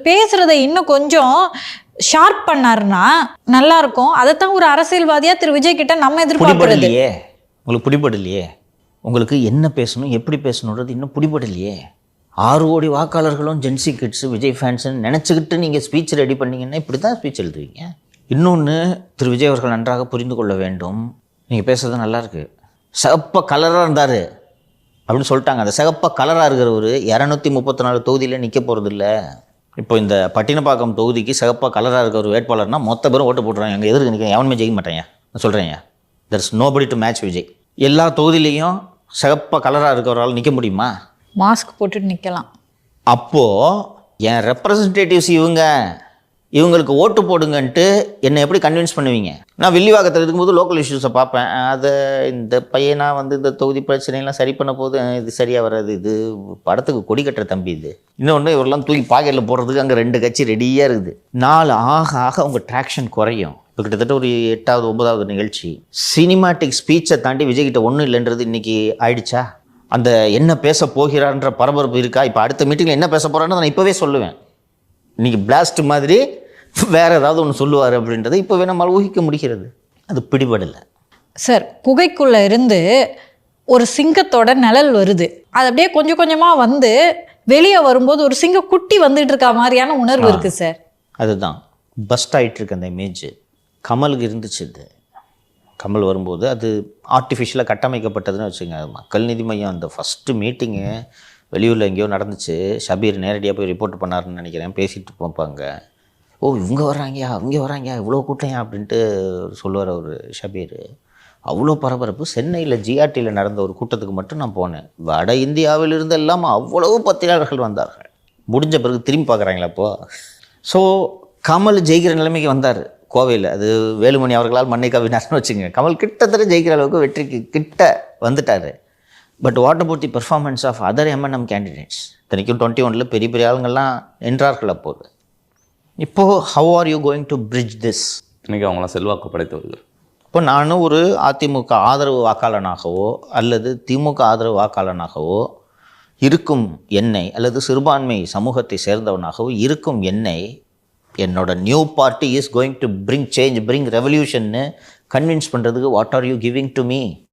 பேசுறதை இன்னும் கொஞ்சம் ஷார்ப் பண்ணாருன்னா நல்லா இருக்கும். அதைத்தான் ஒரு அரசியல்வாதியா திரு விஜய் கிட்ட நம்ம எதிர்பார்க்கறது. உங்களுக்கு பிடிபடலையே, உங்களுக்கு என்ன பேசணும் எப்படி பேசணுன்றது இன்னும் பிடிபடலையே. 6 கோடி வாக்காளர்களும் ஜென்சி கிட்ஸு விஜய் ஃபேன்ஸுன்னு நினச்சிக்கிட்டு நீங்கள் ஸ்பீச் ரெடி பண்ணிங்கன்னா இப்படி தான் ஸ்பீச் எழுதுவீங்க. இன்னொன்று திரு விஜய் அவர்கள் நன்றாக புரிந்து கொள்ள வேண்டும். நீங்கள் பேசுறது நல்லாயிருக்கு, சிவப்பாக கலராக இருந்தார் அப்படின்னு சொல்லிட்டாங்க. அந்த சிவப்பாக கலராக இருக்கிறவர் 234 தொகுதியில் நிற்க போகிறதில்ல. இப்போ இந்த பட்டினப்பாக்கம் தொகுதிக்கு சிவப்பாக கலராக இருக்கிற ஒரு வேட்பாளர்னா மொத்த பேரும் ஓட்டு போட்டுறாங்க. எங்கள் எதிர்க்கு நிற்க எவனுமே ஜெயிக்க மாட்டேங்க. நான் சொல்கிறேங்க, there is nobody to match Vijay. எல்லா தொகுதியிலையும் சிவப்பாக கலராக இருக்கிறவரால் நிற்க முடியுமா? மாஸ்க் போட்டுட்டு நிற்கலாம். அப்போது என் ரெப்ரசன்டேட்டிவ்ஸ் இவங்களுக்கு ஓட்டு போடுங்கன்ட்டு என்னை எப்படி கன்வின்ஸ் பண்ணுவீங்க? நான் வில்லிவாக்கத்தில் இருக்கும்போது லோக்கல் இஷ்யூஸை பார்ப்பேன். அதை இந்த பையனா இந்த தொகுதி பிரச்சனைலாம் சரி பண்ண போது இது சரியாக வராது, இது படத்துக்கு கொடி கட்டுற தம்பி, இது இன்னொன்று இவரெல்லாம் தூக்கி பாக்கெட்டில் போடுறதுக்கு அங்கே 2 கட்சி ரெடியாக இருக்குது. நாள் ஆக ஆக உங்கள் ட்ராக்ஷன் குறையும். இப்போ கிட்டத்தட்ட ஒரு 8வது 9வது நிகழ்ச்சி. சினிமாட்டிக் ஸ்பீச்சை தாண்டி விஜய்கிட்ட ஒன்றும் இல்லைன்றது இன்றைக்கி ஆயிடுச்சா? அந்த என்ன பேச போகிறார்ன்ற பரபரப்பு இருக்கா? இப்போ அடுத்த மீட்டிங்கில் என்ன பேச போகிறான்னு நான் இப்போவே சொல்லுவேன். இன்றைக்கி பிளாஸ்ட் மாதிரி வேறு ஏதாவது ஒன்று சொல்லுவார் அப்படின்றத இப்போவே நம்மளால் ஊகிக்க முடிகிறது. அது பிடிபடலை சார். குகைக்குள்ளே இருந்து ஒரு சிங்கத்தோட நிழல் வருது. அது அப்படியே கொஞ்சம் கொஞ்சமாக வந்து வெளியே வரும்போது ஒரு சிங்க குட்டி வந்துட்டு இருக்கா மாதிரியான உணர்வு இருக்குது சார். அதுதான் பஸ்ட் ஆகிட்டு இருக்கு அந்த இமேஜ். கமலுக்கு இருந்துச்சு. இது கமல் வரும்போது அது ஆர்டிஃபிஷியலாக கட்டமைக்கப்பட்டதுன்னு வச்சுங்க. மக்கள் நீதி மையம் அந்த ஃபஸ்ட்டு மீட்டிங்கு வெளியூரில் எங்கேயோ நடந்துச்சு. ஷபீர் நேரடியாக போய் ரிப்போர்ட் பண்ணாருன்னு நினைக்கிறேன். பேசிட்டு போப்பாங்க, ஓ இவங்க வர்றாங்கயா அவங்க வர்றாங்க இவ்வளோ கூட்டம் அப்படின்ட்டு சொல்லுவார் அவர் ஷபீர். அவ்வளோ பரபரப்பு. சென்னையில் ஜிஆர்டியில் நடந்த ஒரு கூட்டத்துக்கு மட்டும் நான் போனேன். வட இந்தியாவிலிருந்து இல்லாமல் அவ்வளவு பத்திரிகையாளர்கள் வந்தார்கள். முடிஞ்ச பிறகு திரும்பி பார்க்குறாங்களா அப்போது? ஸோ கமல் ஜெயிக்கிற நிலைமைக்கு வந்தார் கோவையில். அது வேலுமணி அவர்களால் மண்ணை கவினார்னு வச்சுங்க. கமல் கிட்டத்தட்ட ஜெயிக்கிற அளவுக்கு வெற்றிக்கு கிட்ட வந்துட்டார். But what about the performance of other MNM candidates? இத்தனைக்கும் 21 பெரிய பெரிய ஆளுங்கள்லாம் நின்றார்கள் அப்போது. இப்போது how are you going to bridge this? இன்றைக்கி அவங்களாம் செல்வாக்கு படைத்தவர்கள். இப்போ நானும் ஒரு அதிமுக ஆதரவு வாக்காளனாகவோ அல்லது திமுக ஆதரவு வாக்காளனாகவோ இருக்கும் என்னை, அல்லது சிறுபான்மை சமூகத்தை சேர்ந்தவனாகவோ இருக்கும் என்னை, என்னோட new party is going to bring change, bring ரெவல்யூஷன்னு கன்வின்ஸ் பண்ணுறதுக்கு what are you giving to me?